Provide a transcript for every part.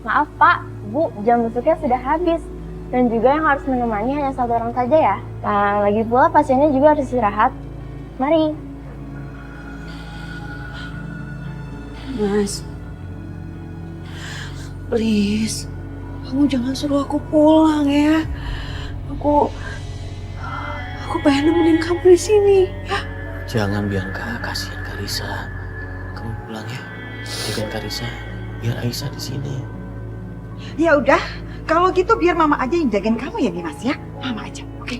Maaf Pak, Bu, jam besuknya sudah habis. Dan juga yang harus menemani hanya satu orang saja ya. Nah, lagi pula pasiennya juga harus istirahat. Mari. Mas, please, kamu jangan suruh aku pulang ya. Aku pengen nemenin kamu di sini. Ya. Jangan Bianca, kasihan Karissa. Kamu pulang ya. Jagain Karissa, biar Aisyah di sini. Ya udah, kalau gitu biar mama aja yang jagain kamu ya Dimas ya. Mama aja, oke?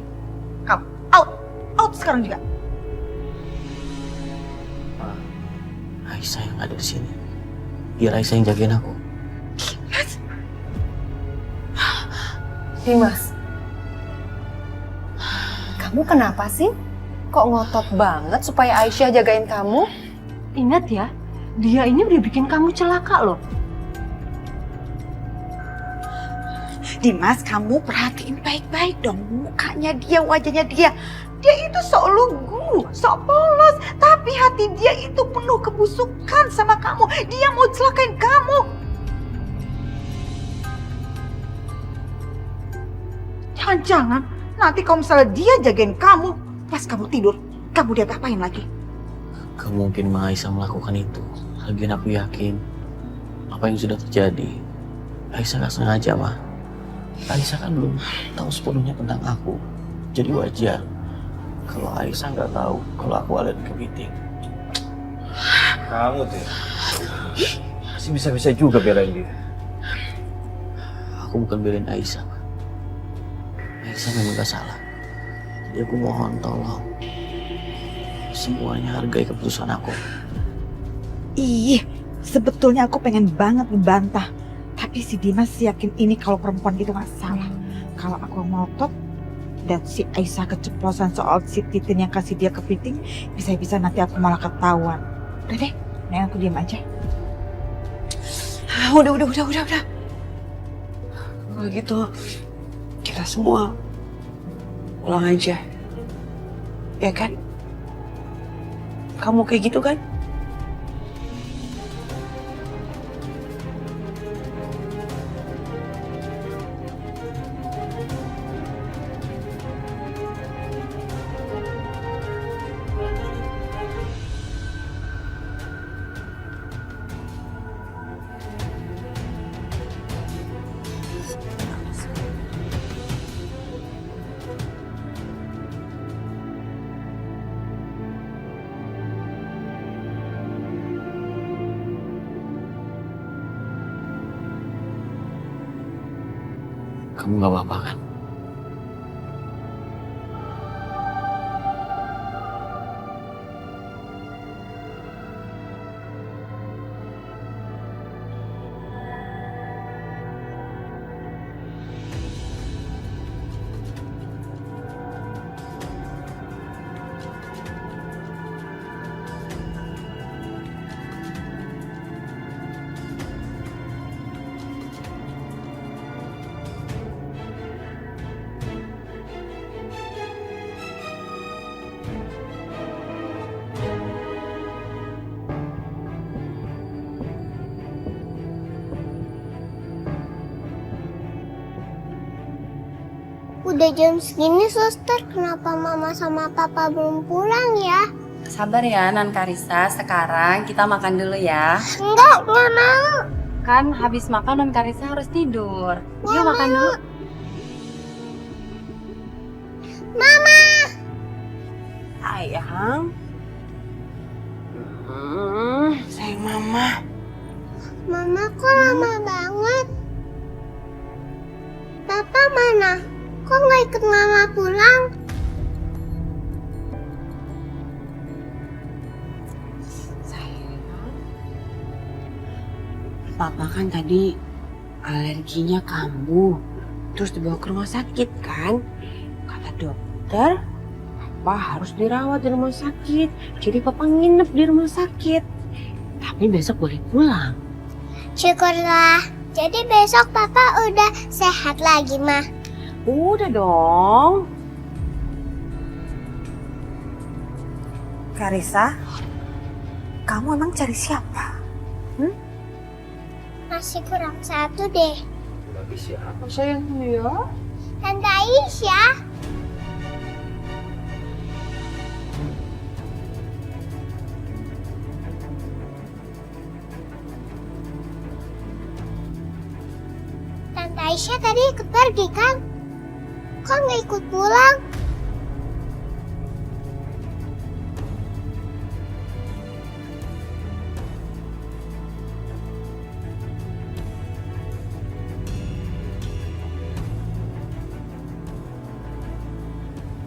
Kamu out sekarang juga. Aisyah yang ada di sini. Biar Aisyah yang jagain aku. Dimas, kamu kenapa sih? Kok ngotot banget supaya Aisyah jagain kamu? Ingat ya, dia ini udah bikin kamu celaka loh. Dimas, kamu perhatiin baik-baik dong mukanya dia, wajahnya dia. Dia itu sok lugu, sok polos, tapi hati dia itu penuh kebusukan sama kamu. Dia mau celakain kamu. Jangan-jangan nanti kalau misalnya dia jagain kamu, pas kamu tidur, kamu dia apain lagi? Gak mungkin Ma Aisyah melakukan itu. Lagian aku yakin apa yang sudah terjadi, Aisyah gak sengaja, Ma. Aisyah kan belum tahu sepenuhnya tentang aku. Jadi wajar kalau Aisyah nggak tahu kalau aku ada di kepiting. Kamu tuh masih bisa-bisa juga belain dia. Aku bukan belain Aisyah, Ma. Aisyah memang gak salah. Jadi aku mohon tolong semuanya hargai keputusan aku. Ih, sebetulnya aku pengen banget ngebantah. Tapi si Dimas yakin ini kalau perempuan itu gak salah. Kalau aku ngotot dan si Aisyah keceplosan soal si Titin yang kasih dia kepiting, bisa-bisa nanti aku malah ketahuan. Udah deh, nih aku diam aja. Udah. Kalau gitu, kita semua pulang aja. Ya kan? Kamu kayak gitu kan? Kamu gak apa-apa kan? Udah jam segini, suster. Kenapa mama sama papa belum pulang ya? Sabar ya, Nan Karissa. Sekarang kita makan dulu ya. Enggak mau. Kan habis makan Nan Karissa harus tidur. Yuk makan dulu. Mama! Sayang. Sayang mama. Mama kok lama banget? Papa mana? Kok nggak ikut mama pulang? Sayang. Papa kan tadi alerginya kambuh. Terus dibawa ke rumah sakit kan? Kata dokter, Papa harus dirawat di rumah sakit. Jadi Papa nginep di rumah sakit. Tapi besok boleh pulang. Syukurlah. Jadi besok papa udah sehat lagi, Ma. Udah dong. Karissa, kamu emang cari siapa? Ma masih kurang satu deh. Bagi siapa? Sayang ya. Tante Aisyah. Tante Aisyah tadi ikut pergi kan? Kok nggak ikut pulang?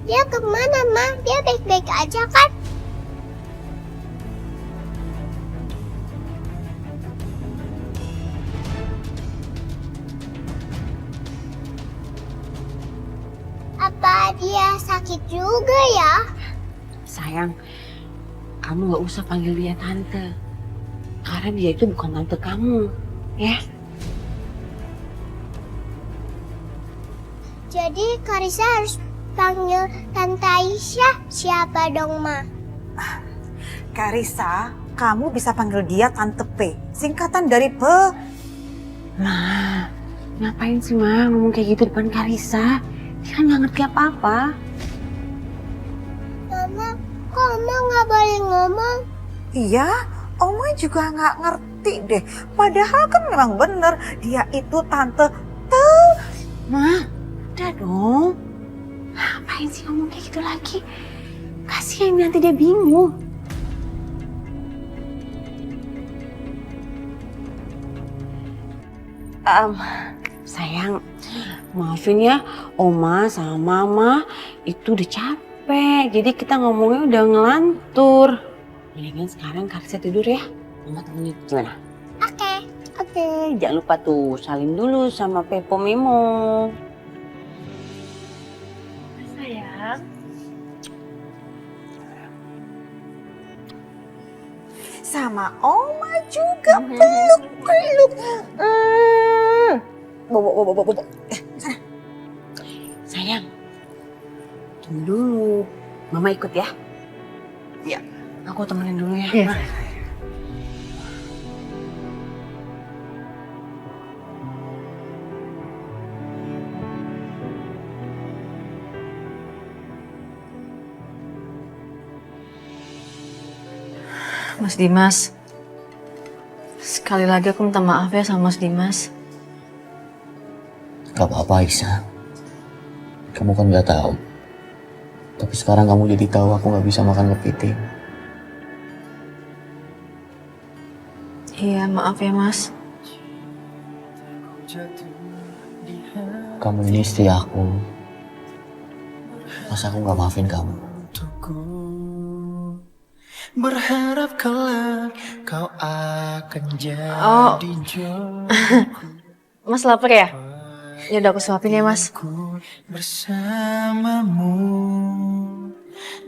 Dia kemana, Ma? Dia baik-baik aja kan? Apa dia sakit juga ya? Sayang, kamu gak usah panggil dia tante. Karena dia itu bukan tante kamu, ya. Jadi Karisa harus panggil Tante Aisyah. Siapa dong, Ma? Karisa, kamu bisa panggil dia Tante P. Singkatan dari P. Ma, ngapain sih Ma ngomong kayak gitu depan Karisa? Dia kan gak ngerti apa-apa. Mama, kok Oma nggak boleh ngomong? Iya, Oma juga nggak ngerti deh. Padahal kan memang bener, dia itu Tante T. Ma, udah dong. Ngapain sih ngomong kayak gitu lagi? Kasihan nanti dia bingung. Sayang, maafin ya, Oma sama Mama itu udah capek. Jadi kita ngomongnya udah ngelantur. Mendingan sekarang Karisa tidur ya. Mama temenin gimana? Oke. Oke, jangan lupa tuh salim dulu sama Pepo Memo. Sayang. Sama Oma juga peluk. Bobo. Sana. Sayang, tunggu dulu. Mama ikut ya. Ya, aku temenin dulu ya. Iya. Mas Dimas, sekali lagi aku minta maaf ya sama Mas Dimas. Gak apa-apa Aisyah. Kamu kan gak tahu. Tapi sekarang kamu jadi tahu aku gak bisa makan kepiting. Iya, maaf ya Mas. Kamu ini istri aku. Masa aku gak maafin kamu? Berharap kelak kau akan jadi Mas lapar ya? Ya udah aku suapin ya Mas. bersamamu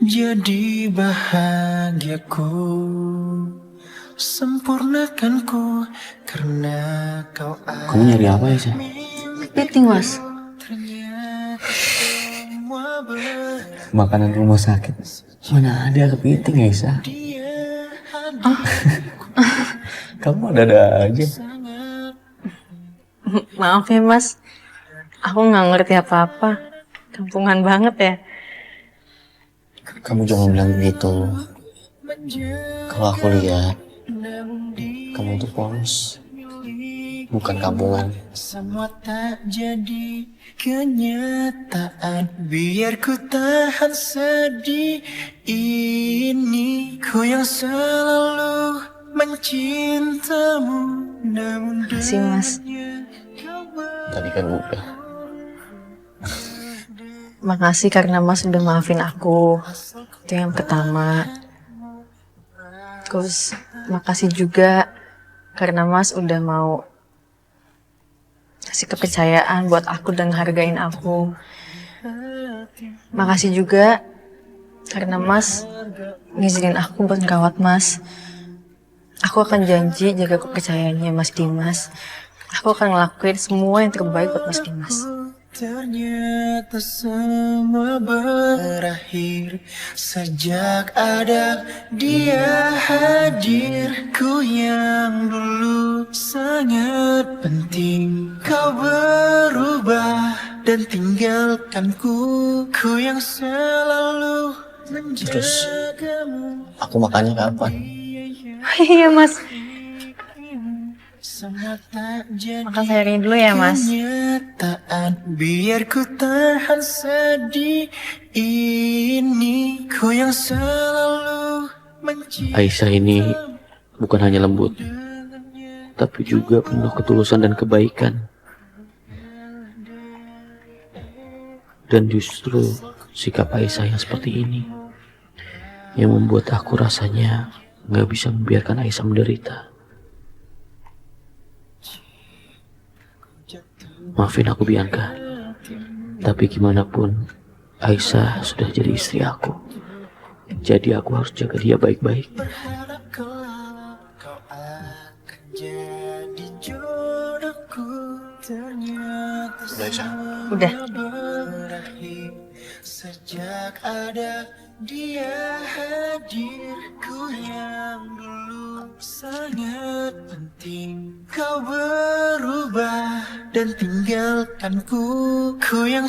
jadi bahagiaku, sempurnakanku karena kau Kamu nyari apa Aisyah? Kepiting Mas. Makanan rumah sakit. Mana ada kepiting Aisyah? Kamu ada-ada aja. Maaf ya Mas, aku nggak ngerti apa-apa. Kampungan banget ya. Kamu jangan bilang begitu. Kalau aku lihat, kamu tuh polos, bukan kampungan. Semua tak jadi kenyataan, biar ku tahan sedih ini. Ku yang selalu mencintamu, namun Makasih Mas. Tadi kan udah. Makasih karena Mas udah maafin aku. Itu yang pertama. Terus makasih juga karena Mas udah mau kasih kepercayaan buat aku dan hargain aku. Makasih juga karena Mas ngizinin aku buat ngerawat Mas. Aku akan janji jaga kepercayaannya Mas Dimas. Aku akan ngelakuin semua yang terbaik buat Mas Dimas. Ternyata semua berakhir sejak ada dia hadir. Ku yang dulu sangat penting kau berubah dan tinggalkanku, ku yang selalu Terus menjagamu. aku makannya kapan? Iya mas, Sangat tak jadi makan sayurnya dulu ya mas. kenyataan, biar ku tahan sedih ini, ku yang selalu mencintai. Aisyah ini bukan hanya lembut, tapi juga penuh ketulusan dan kebaikan. Dan justru sikap Aisyah yang seperti ini yang membuat aku rasanya gak bisa membiarkan Aisyah menderita. Maafin aku Bianca, tapi gimana pun Aisyah sudah jadi istri aku. Jadi aku harus jaga dia baik-baik. Berharap kalau kau akan jadi jodohku, ternyata Udah, Aisyah? Udah. berakhir sejak ada dia hadir, ku yang dulu sangat penting. Kau berubah dan tinggalkanku, ku yang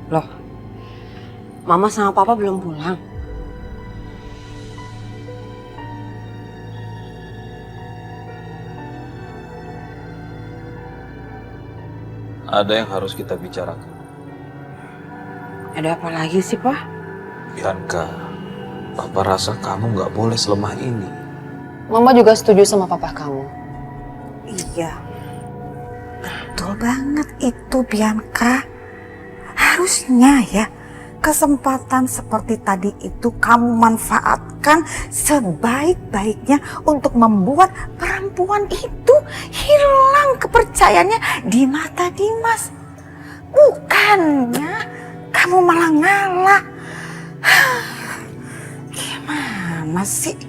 Loh, Mama sama Papa belum pulang? Ada yang harus kita bicarakan. Ada apa lagi sih, Pak? Bianca, Papa rasa kamu nggak boleh selemah ini. Mama juga setuju sama papa kamu. Iya, betul banget itu Bianca. Harusnya ya, kesempatan seperti tadi itu kamu manfaatkan sebaik-baiknya untuk membuat perempuan itu hilang kepercayaannya di mata Dimas. Bukannya kamu malah ngalah. Gimana sih?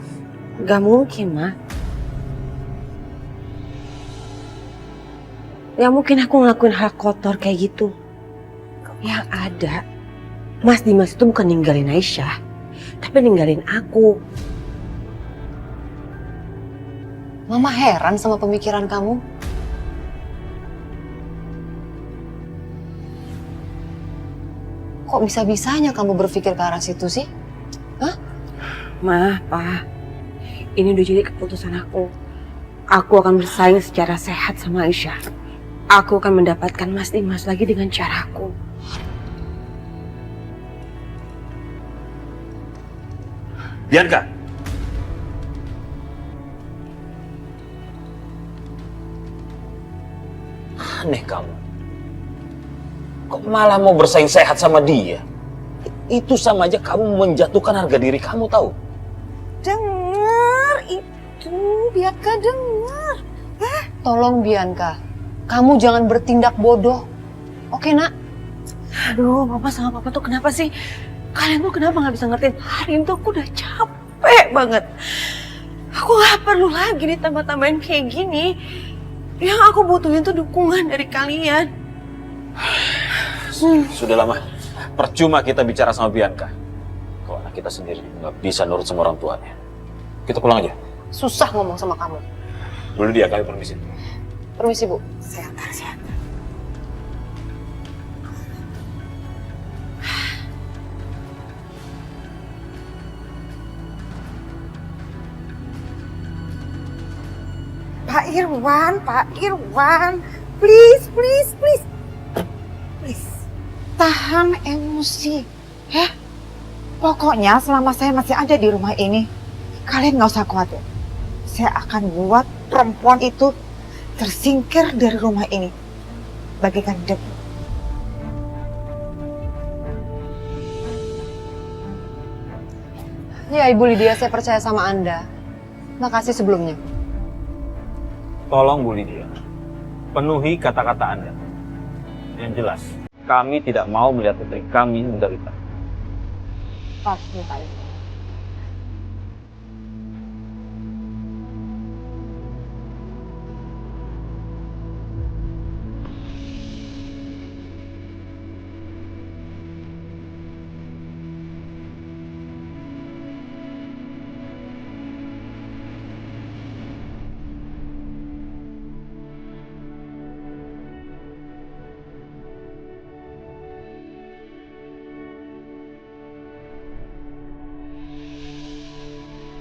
Gak mungkin, Ma. Gak mungkin aku ngelakuin hal kotor kayak gitu. Yang ada, Mas Dimas itu bukan ninggalin Aisyah, tapi ninggalin aku. Mama heran sama pemikiran kamu. Kok bisa-bisanya kamu berpikir ke arah situ sih? Hah? Ma, Pa, ini udah jadi keputusan aku. Aku akan bersaing secara sehat sama Aisyah. Aku akan mendapatkan Mas Dimas lagi dengan caraku. Bianca. Aneh kamu. Kok malah mau bersaing sehat sama dia? Itu sama aja kamu menjatuhkan harga diri kamu, tahu? Dengar itu, Bianca dengar. Tolong Bianca, kamu jangan bertindak bodoh. Oke nak? Aduh, Mama sama Papa tuh kenapa sih? Kalian tuh kenapa gak bisa ngertiin? Hari ini tuh aku udah capek banget. Aku gak perlu lagi ditambah-tambahin kayak gini. Yang aku butuhin tuh dukungan dari kalian. Sudah lama. Percuma kita bicara sama Bianca. Kalau anak kita sendiri nggak bisa nurut sama orang tuanya. Kita pulang aja. Susah ngomong sama kamu. Dulu dia, kami permisi. Permisi Bu. Sehat. Pak Irwan, please. Tahan emosi, ya. Pokoknya selama saya masih ada di rumah ini, kalian nggak usah khawatir. Saya akan buat perempuan itu tersingkir dari rumah ini, bagaikan debu. Ya Ibu Lydia, saya percaya sama Anda. Makasih sebelumnya. Tolong Bu Lydia, penuhi kata-kata Anda. Yang jelas, kami tidak mau melihat putri kami menderita. Pasti Pak.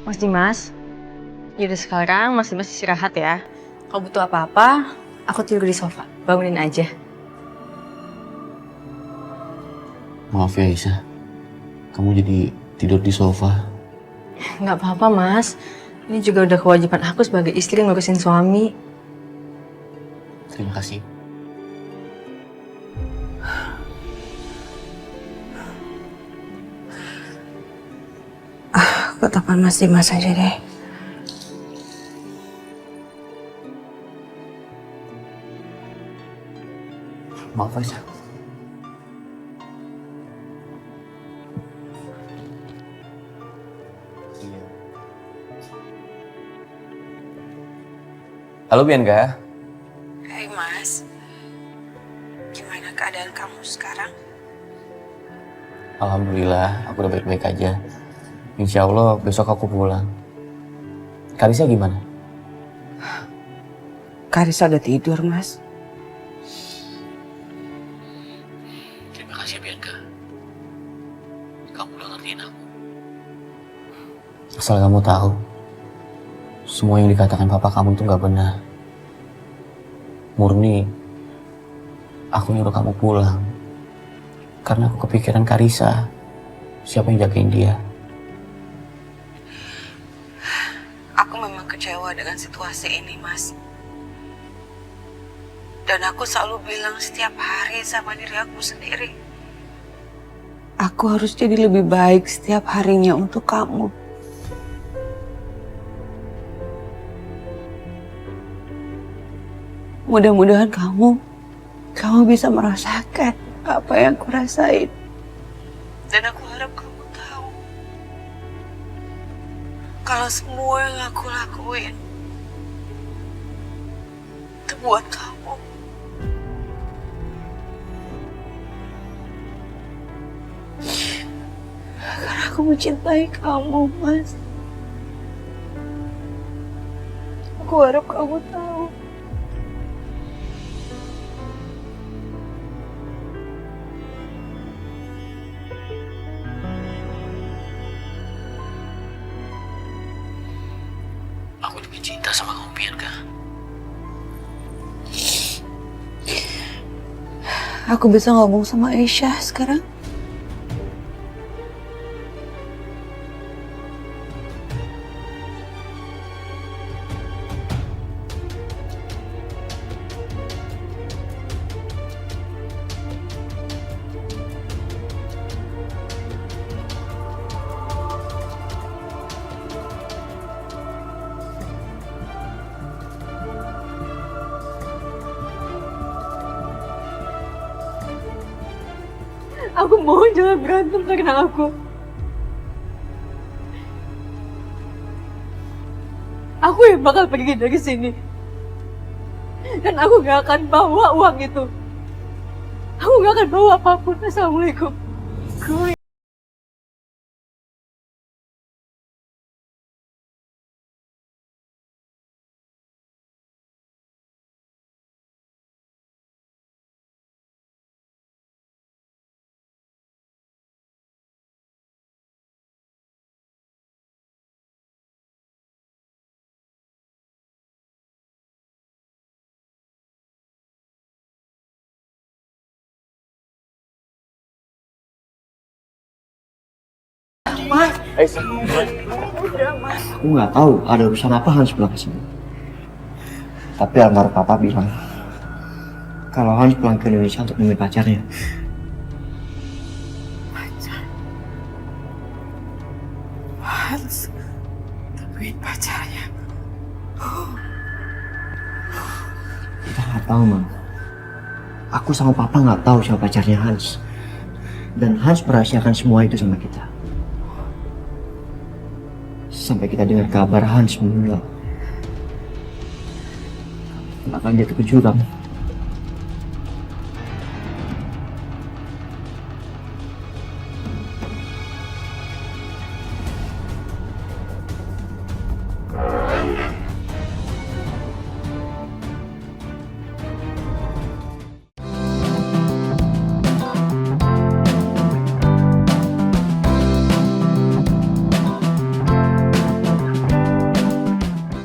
Mas Dimas, yaudah sekarang Mas Dimas istirahat ya. Kalau butuh apa-apa, aku tidur di sofa. Bangunin aja. Maaf ya Aisyah, kamu jadi tidur di sofa. Nggak apa-apa Mas. Ini juga udah kewajiban aku sebagai istri ngurusin suami. Terima kasih. Aku telepon Mas Dimas aja deh. Maaf Aisyah. Halo Bianca. Hai Mas, gimana keadaan kamu sekarang? Alhamdulillah, aku udah baik-baik aja. Insya Allah besok aku pulang. Karisa gimana? Karisa udah tidur, Mas. Terima kasih Bianca. Kamu udah ngertiin aku. Asal kamu tahu, semua yang dikatakan papa kamu itu gak benar. Murni, aku nyuruh kamu pulang. Karena aku kepikiran Karisa. Siapa yang jagain dia? Aku memang kecewa dengan situasi ini, Mas. Dan aku selalu bilang setiap hari sama diri aku sendiri. Aku harus jadi lebih baik setiap harinya untuk kamu. Mudah-mudahan kamu bisa merasakan apa yang aku rasain. Dan aku harap kamu tahu kalau semua yang aku lakuin itu buat kamu. Aku mencintai kamu, Mas. Aku harap kamu tahu. Aku lebih cinta sama kamu, Bianca. Aku bisa ngomong sama Aisyah sekarang? Aku mohon jangan berantem karena aku. Aku yang bakal pergi dari sini. Dan aku gak akan bawa uang itu. Aku gak akan bawa apapun. Assalamualaikum. Aku nggak tahu ada urusan apa Hans pulang ke sini. Tapi almarhum papa bilang kalau Hans pulang ke Indonesia untuk nemuin pacarnya. Hans temuin pacarnya. Kita nggak tahu, Mam. Aku sama papa nggak tahu siapa pacarnya Hans. Dan Hans merahasiakan semua itu sama kita. Sampai kita dengar kabar Hans meninggal. Bahkan jatuh ke jurang.